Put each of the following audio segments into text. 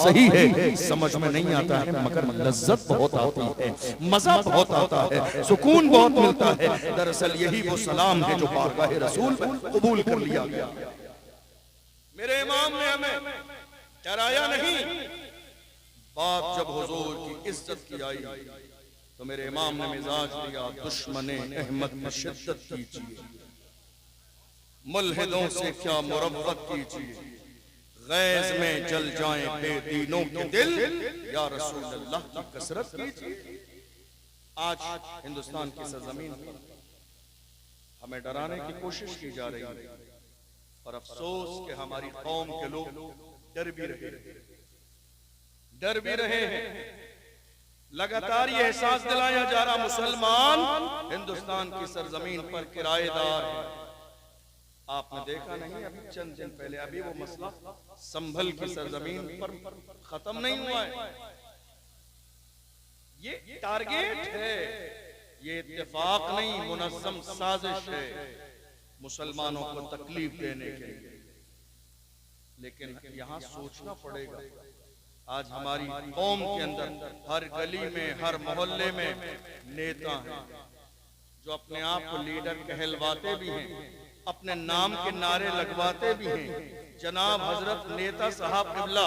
सही है, समझ में नहीं आता है, मगर लज्जत बहुत आती है, मजा बहुत आता है, सुकून बहुत मिलता है। दरअसल यही वो सलाम है जो बारगाह रसूल कबूल कर लिया गया। मेरे इमाम ने हमें डराया नहीं। बात जब हुजूर की इज्जत की आई तो मेरे इमाम ने मिजाज दिया, दुश्मने अहमद में शिद्दत कीजिए, मुल्हिदों से क्या मुरव्वत कीजिए, गैज में जल जाएं बेदीनों के दिल, या रसूल अल्लाह की कसरत कीजिए। आज हिंदुस्तान की सरजमीन पर हमें डराने की कोशिश की जा रही है, और अफसोस कि हमारी कौम के लोग डर भी रहे हैं। लगातार ये एहसास दिलाया जा रहा, मुसलमान हिंदुस्तान की सरजमीन पर किराएदार है। आपने देखा नहीं, अभी चंद दिन पहले अभी वो मसला संभल की सरजमीन पर खत्म नहीं हुआ है। ये टारगेट है, ये इत्तेफाक नहीं, मुनज़्ज़म साजिश है मुसलमानों को तकलीफ देने के लिए। लेकिन यहां सोचना पड़ेगा, आज हमारी कौम के अंदर हर गली में, हर मोहल्ले में नेता हैं जो अपने आप को लीडर कहलवाते भी हैं, अपने नाम के नारे लगवाते भी हैं। जनाब हजरत नेता साहब क़िबला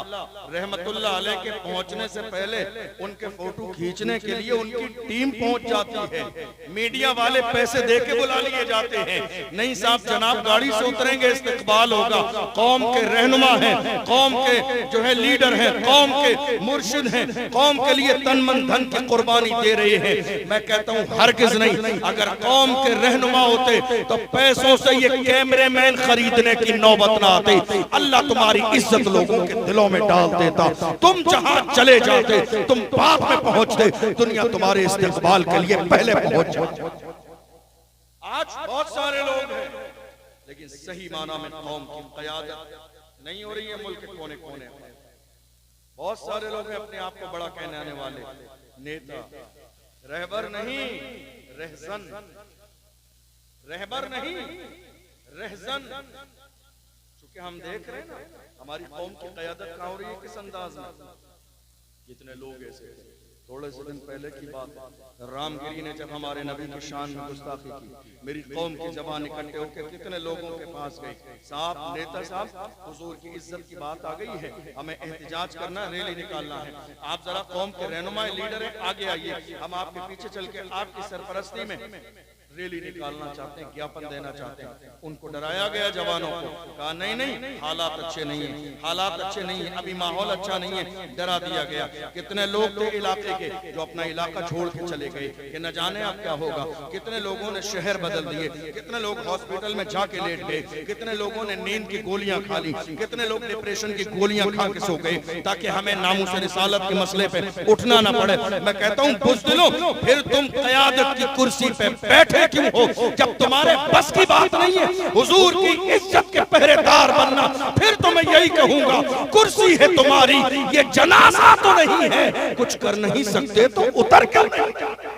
रहमतुल्लाह अलैह के पहुंचने से पहले उनके फोटो खींचने के लिए उनकी टीम पहुंच जाती है, मीडिया वाले पैसे दे के बुला लिए जाते हैं। नहीं साहब, जनाब गाड़ी से उतरेंगे, इस्तकबाल होगा, कौम के रहनुमा हैं, कौम के जो है लीडर हैं, कौम के मुर्शिद हैं, कौम के लिए तन मन धन की कुर्बानी दे रहे हैं। मैं कहता हूँ हरगिज नहीं, अगर कौम के रहनुमा होते तो पैसों से ये कैमरेमैन खरीदने की नौबत ना आती। अल्लाह तुम्हारी इज्जत लोगों के दिलों में डाल देता, तुम जहां चले जाते, तुम बाद में पहुंचते, दुनिया तुम्हारे इस्तेकबाल के लिए पहले पहुंच जाती। आज बहुत सारे लोग हैं, लेकिन सही माना में कौम की क़यादत नहीं हो रही है। मुल्क के कोने कोने बहुत सारे लोग हैं अपने आप को बड़ा कहने आने वाले, नेता, रहबर नहीं रहजन, रहबर नहीं रहजन। कि हम देख रहे हैं ना हमारी कौम की क़यादत कहाँ हो रही है, किस अंदाज में। कितने लोग ऐसे, थोड़े से दिन पहले की बात, रामगिरी ने जब हमारे नबी की शान में गुस्ताखी की, मेरी कौम की जबान इकट्ठे होकर कितने लोगों के पास गई, साहब नेता साहब हुजूर की इज्जत की बात आ गई है, हमें एहतिजाज करना है, रैली निकालना है, आप जरा कौम के रहनुमाई लीडर हैं, आगे आइए, हम आपके पीछे चल के आपकी सरपरस्ती में रैली निकालना चाहते हैं, ज्ञापन देना चाहते हैं। उनको डराया गया जवानों को, कहा नहीं नहीं हालात अच्छे नहीं है, हालात अच्छे नहीं है, अभी माहौल अच्छा नहीं है, डरा दिया गया। कितने लोग थे इलाके के जो अपना इलाका छोड़ के चले गए कि न जाने अब क्या होगा, कितने लोगों ने शहर बदल दिए, कितने लोग हॉस्पिटल में जाके लेट गए, कितने लोगों ने नींद की गोलियां खा ली, कितने लोग डिप्रेशन की गोलियां खा के सो गए ताकि हमें नामूस रिसालत के मसले पे उठना न पड़े। मैं कहता हूँ बुज़दिलो, फिर तुम क़यादत की कुर्सी पे बैठे क्यों हो जब तुम्हारे बस की बात नहीं है हुजूर की इज्जत के पहरेदार बनना। फिर तो मैं यही कहूंगा, कुर्सी है तुम्हारी, ये जनाजा तो नहीं है, कुछ कर नहीं सकते तो उतर कर नहीं जाते।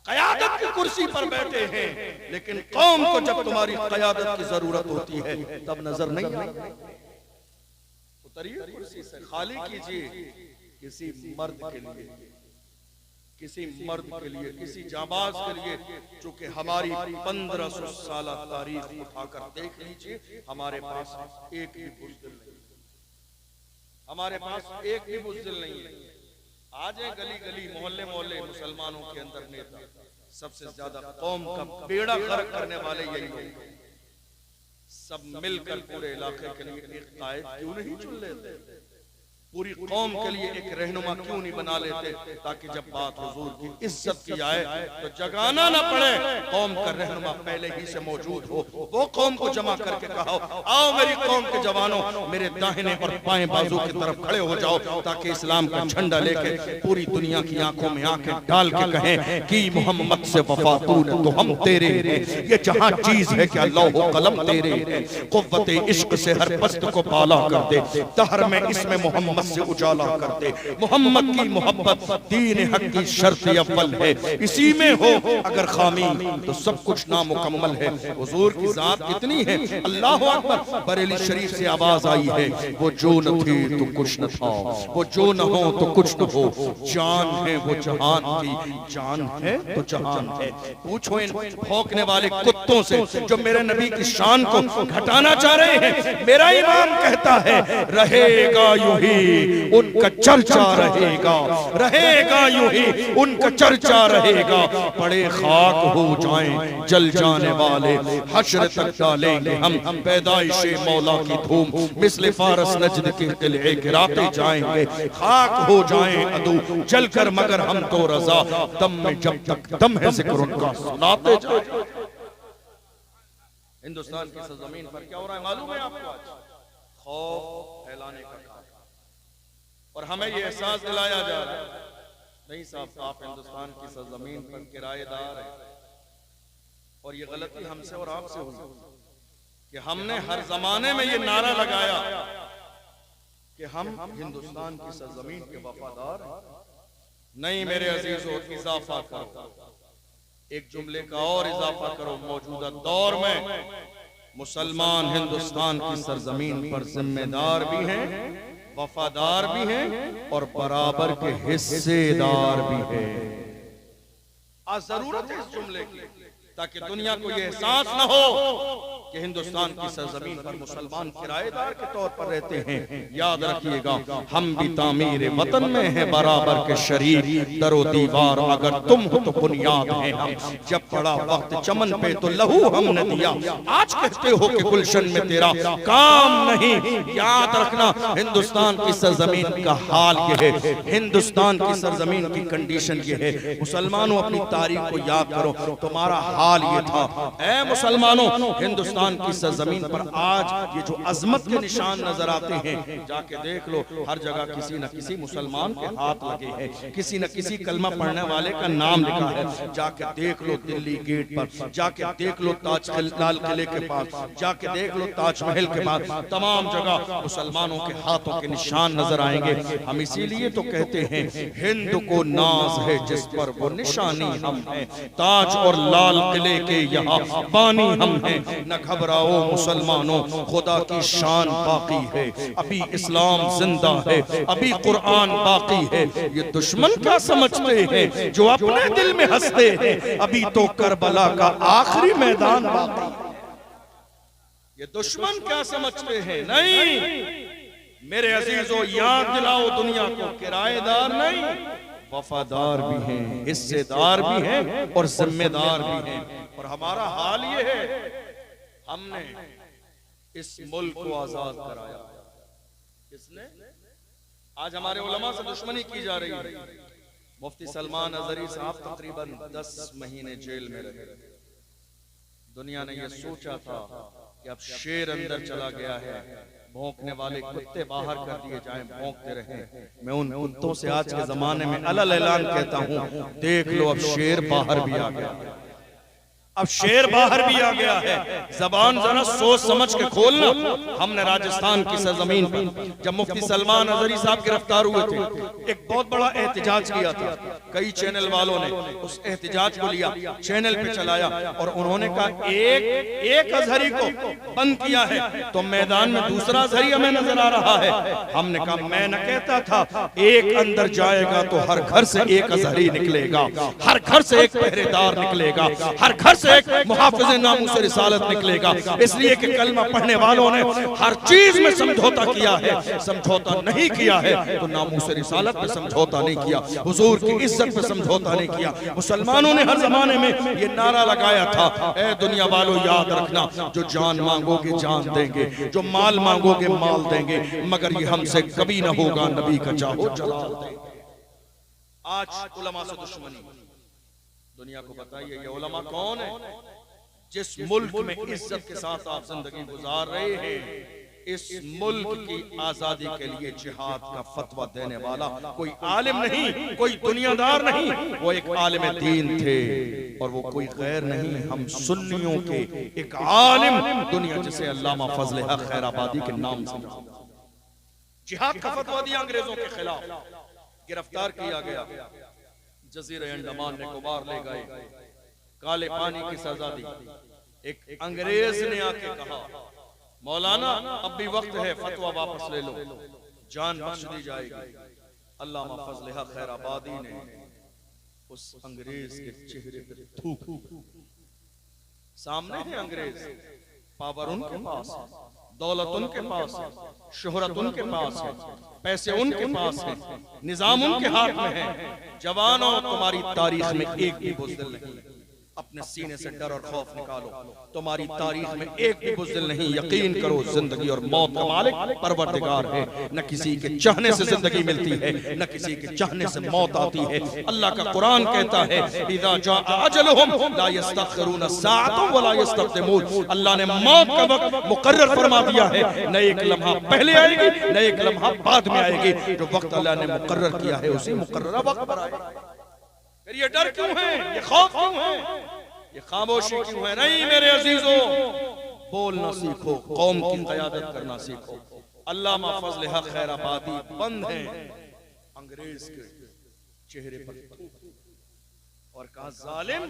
क़यादत की कुर्सी पर बैठे हैं, लेकिन कौम को जब तुम्हारी क़यादत की जरूरत होती है तब नजर नहीं आती। उतरिए कुर्सी से, खाली कीजिए किसी मर्द के लिए, किसी मर्द के लिए, किसी जाबाज के लिए, चूंकि हमारी 1500 साल तारीख उठाकर देख लीजिए, हमारे पास एक भी बुज़दिल नहीं, हमारे पास एक भी बुज़दिल नहीं है। आज है गली गली, मोहल्ले मोहल्ले मुसलमानों के अंदर नेता, सबसे ज्यादा कौम का बेड़ा गर्क करने वाले यही लोग। सब मिलकर पूरे इलाके के लिए एक कायद क्यों नहीं चुन लेते, पूरी कौम के लिए एक रहनुमा क्यों नहीं बना लेते, ताकि जब बात हुजूर की इज्जत की आए तो जगाना ना पड़े, कौम का रहनुमा पहले ही से मौजूद हो। वो कौम को जमा करके कहो, आओ मेरी कौम के जवानों, मेरे दाहिने और बाएं बाजू की तरफ खड़े हो जाओ, ताकि इस्लाम का झंडा लेके पूरी दुनिया की आंखों में आंखें डाल के कहें कि मोहम्मद से वफा तूने तो हम तेरे हैं, ये जहां चीज है क्या लौह कलम तेरे हैं, कुव्वत इश्क से हर पस्त को पाला कर दे, दहर में इसमें मोहम्मद मोहम्मद से उजाला कर दे। मोहम्मद की मोहब्बत दीन हक की शर्त अव्वल है, इसी में हो अगर खामी तो सब कुछ नामुकम्मल है। हुजूर की जात इतनी है, अल्लाह अकबर। बरेली शरीफ से आवाज आई है, वो जो न थे तो कुछ न था, वो जो न हो तो कुछ न हो, जान है वो जहान की, जान है तो जहान है। पूछो इन भौंकने वाले कुत्तों से जो मेरे नबी की शान को घटाना चाह रहे हैं। मेरा इमाम कहता है रहेगा यूं ही उनका चर्चा रहेगा, रहेगा यूं ही उनका चर्चा रहेगा। बड़े खाक हो जाएं जल जाने वाले, हश्र तक डालेंगे हम पैदाइशे मौला की धूम, मिस्ले फारस नजद के किले गिराते जाएंगे। खाक हो जाएं अदू जलकर मगर हम तो रजा, दम में जब तक दम है जिक्र उनका सुनाते जाएं। हिंदुस्तान की सरजमीन पर क्या हो रहा है मालूम है आपको? आज खौफ फैलाने का काम, और हमें ये एहसास दिलाया जा रहा है नहीं साहब, आप हिंदुस्तान की सरजमीन पर किराएदार हैं। और ये गलती हमसे और आपसे हुई कि हमने हर जमाने में ये नारा लगाया कि हम हिंदुस्तान की सरजमीन के वफादार हैं। नहीं मेरे अजीजों, इजाफा करो, एक जुमले का और इजाफा करो। मौजूदा दौर में मुसलमान हिंदुस्तान की सरजमीन पर जिम्मेदार भी हैं, वफादार भी हैं और बराबर के हिस्सेदार भी हैं। आज जरूरत है इस जुमले की, ताकि दुनिया को यह एहसास न हो कि हिंदुस्तान की सरजमीन पर मुसलमान किराएदार के तौर पर रहते हैं। याद रखिएगा, हम भी तामीर वतन में हैं बराबर के शरीक, दरो दीवार अगर तुम हो तो बुनियाद है हम। जब पड़ा वक्त चमन पे तो लहू हमने दिया, आज कहते हो कि गुलशन में तेरा काम नहीं। याद रखना, हिंदुस्तान की सरजमीन का हाल ये है, हिंदुस्तान की सरजमीन की कंडीशन ये है। मुसलमानों अपनी तारीख को याद करो, तुम्हारा हाल ये था। ऐ मुसलमानों, हिंदुस्तान की सरजमीन पर आज ये जो अजमत के निशान नजर आते हैं, जाके देख लो, हर जगह किसी न किसी मुसलमान के हाथ लगे हैं, किसी न किसी कलमा पढ़ने वाले का नाम लिखा है। जाके देख लो दिल्ली गेट पर, जाके देख लो लाल किले के पास, जाके देख लो ताजमहल के पास, तमाम जगह मुसलमानों के हाथों के निशान नजर आएंगे। हम इसीलिए तो कहते हैं हिंद को नाज है जिस पर वो निशानी हम हैं, ताज और लाल किले के यहाँ बानी हम हैं। न घबराओ मुसलमानों, खुदा की शान बाकी है, अभी इस्लाम जिंदा है, अभी कुरान बाकी है। ये दुश्मन क्या समझते हैं जो अपने दिल में हंसते हैं, अभी तो करबला का आखिरी मैदान बाकी है। ये दुश्मन क्या समझते हैं? नहीं मेरे अजीजों, याद दिलाओ दुनिया को, किराएदार नहीं, वफादार भी हैं, हिस्सेदार भी हैं और जिम्मेदार भी हैं। और हमारा हाल ये है, हमने इस मुल्क को आजाद कराया। किसने? आज हमारे उलमा से दुश्मनी की जा रही है। मुफ्ती सलमान अजहरी साहब तकरीबन 10 महीने जेल में रहे। दुनिया ने यह सोचा था कि अब शेर अंदर चला गया है, भौंकने वाले कुत्ते बाहर कर दिए जाएं, भौंकते रहें। मैं उन कुत्तों से आज के जमाने में अलल ऐलान कहता हूं, देख लो अब शेर बाहर भी आ गया, अब शेर बाहर भी आ गया है। जबान जरा सोच समझ के खोलना। हमने राजस्थान की सरजमीन पर जब मुफ्ती सलमान अजहरी साहब गिरफ्तार हुए थे, एक बहुत बड़ा एहतजाज किया था। कई चैनल वालों ने उस एहतजाज को लिया, चैनल पे चलाया और उन्होंने कहा एक अजहरी को बंद किया है तो मैदान में दूसरा अजहरी हमें नजर आ रहा है। हमने कहा, मैं न कहता था एक अंदर जाएगा तो हर घर से एक अजहरी निकलेगा, हर घर से एक पहरेदार निकलेगा, हर घर से एक मुहाफिज़े नामूस रिसालत निकलेगा। इसलिए कि कलमा पढ़ने वालों ने हर चीज में समझौता किया है, समझौता नहीं किया है तो नामूस रिसालत पे समझौता नहीं किया, हुजूर की इज्जत पे समझौता नहीं किया। मुसलमानों ने हर जमाने में ये नारा लगाया था, ए दुनिया वालों याद रखना, जो जान मांगोगे जान देंगे, जो माल मांगोगे माल देंगे, मगर ये हमसे कभी ना होगा नबी का चाहो जलाल देंगे। आज उलमा से दुश्मनी, दुनिया को बताइए ये उलमा कौन है? जिस मुल्क में इज्जत के साथ आप जिंदगी गुजार रहे हैं, इस मुल्क की आजादी के लिए जिहाद का फतवा देने वाला कोई आलिम नहीं, कोई दुनियादार नहीं, वो एक आलिम दीन थे और वो कोई गैर नहीं, हम सुन्नियों के एक आलिम दुनिया जिसे अल्लामा फजल हक खैराबादी के नाम से, जिहाद का फतवा दिया अंग्रेजों के खिलाफ, गिरफ्तार किया गया, जजीरे अंडमान निकोबार ले गए, काले पानी की सजा दी। एक अंग्रेज ने आके कहा, मौलाना अब भी वक्त है, फतवा वापस ले लो, जान बख्श दी जाएगी। अल्लामा फजल हक खैराबादी ने उस अंग्रेज के चेहरे पर थूक। सामने है अंग्रेज, पावर उनके पास है, दौलत उनके पास है, शोहरत उनके पास है, पैसे उनके पास है, निजाम उनके हाथ में है। जवानों, तुम्हारी तारीख में एक भी बुज़दिल नहीं। अपने सीने से डर और खौफ निकालो, तुम्हारी तारीख में एक भी बुज़दिल नहीं। यकीन करो, जिंदगी और मौत का मालिक परवरदिगार है। न किसी के चाहने से जिंदगी मिलती है, न किसी के चाहने से मौत आती है। अल्लाह का कुरान कहता है, इज़ा जाअ अजलुहुम ला यस्तखिरून साअतन वला यस्तक़दिमून। अल्लाह ने मौत का वक्त मुकर्रर फरमा दिया है, न एक लम्हा पहले आएगी, न एक लम्हा बाद में आएगी। जो वक्त अल्लाह ने मुकर्रर किया है, उसी मुकर्रर वक्त पर आएगा। फिर ये डर क्यों है, ये खौफ क्यों है, ये खामोशी क्यों है? नहीं मेरे अजीजों, बोलना सीखो, कौम की क़यादत करना सीखो। अल्लामा फजल हक खैराबादी बंद हैं अंग्रेज के चेहरे पर और कहा, जालिम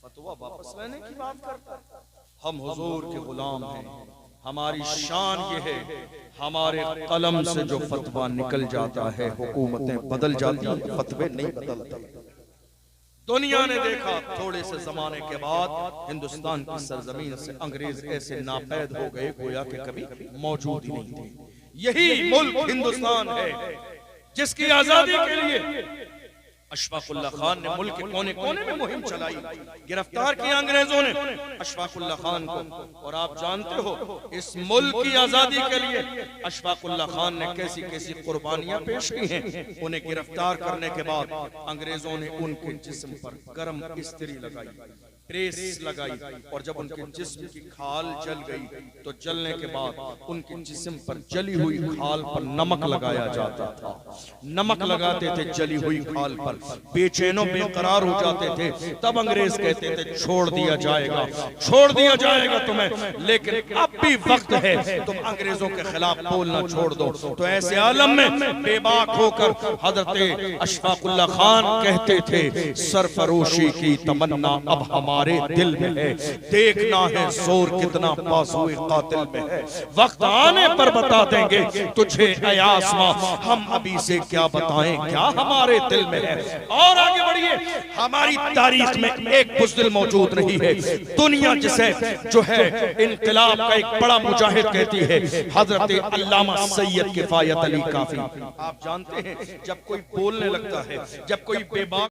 फतवा वापस लेने की बात करता है। हम हुजूर के गुलाम हैं, हमारी शान ये है, हमारे कलम से जो फतवा निकल जाता है, हुकूमतें बदल जाती हैं, फतवे नहीं बदलते। दुनिया ने देखा, थोड़े से जमाने के बाद हिंदुस्तान की सरजमीन से अंग्रेज ऐसे नापैद हो गए गोया कि कभी मौजूद ही नहीं थे। यही मुल्क हिंदुस्तान है जिसकी आजादी के लिए अशफाकुल्लाह खान ने मुल्क के कोने कोने में मुहिम चलाई, गिरफ्तार किया अंग्रेजों ने अशफाकुल्लाह खान को। और आप जानते हो, इस मुल्क की आजादी के लिए अशफाकुल्लाह खान ने कैसी कैसी कुर्बानियां पेश की हैं। उन्हें गिरफ्तार करने के बाद अंग्रेजों ने उनके जिस्म पर गर्म इस्त्री लगाई, प्रेस लगाई, और जब उनके जिस्म की खाल जल गई तो जलने के बाद उनके जिस्म पर जली हुई खाल पर नमक लगाया जाता था। नमक लगाते थे जली हुई खाल पर, बेचैनो बेकरार हो जाते थे। तब अंग्रेज कहते थे, छोड़ दिया जाएगा, छोड़ दिया जाएगा तुम्हें, लेकिन अब भी वक्त है, तुम अंग्रेजों के खिलाफ बोलना छोड़ दो। तो ऐसे आलम में बेबाक होकर हजरत अशफाकुल्लाह खान कहते थे, सरफरोशी की तमन्ना अब हमारे दिल में है, देखना है जोर कितना बाजुए कातिल में है। वक्त आने पर बता देंगे तुझे ऐ आसमां, हम अभी से क्या बताएं क्या हमारे दिल में है। और आगे बढ़िए, हमारी तारीख में एक बुज़दिल मौजूद नहीं है। दुनिया जिसे जो है इनकलाब का एक बड़ा मुजाहिद कहती है, हजरत अल्लामा सैयद किफायत अली काफी। आप जानते हैं, जब कोई बोलने लगता है, जब कोई बेबाक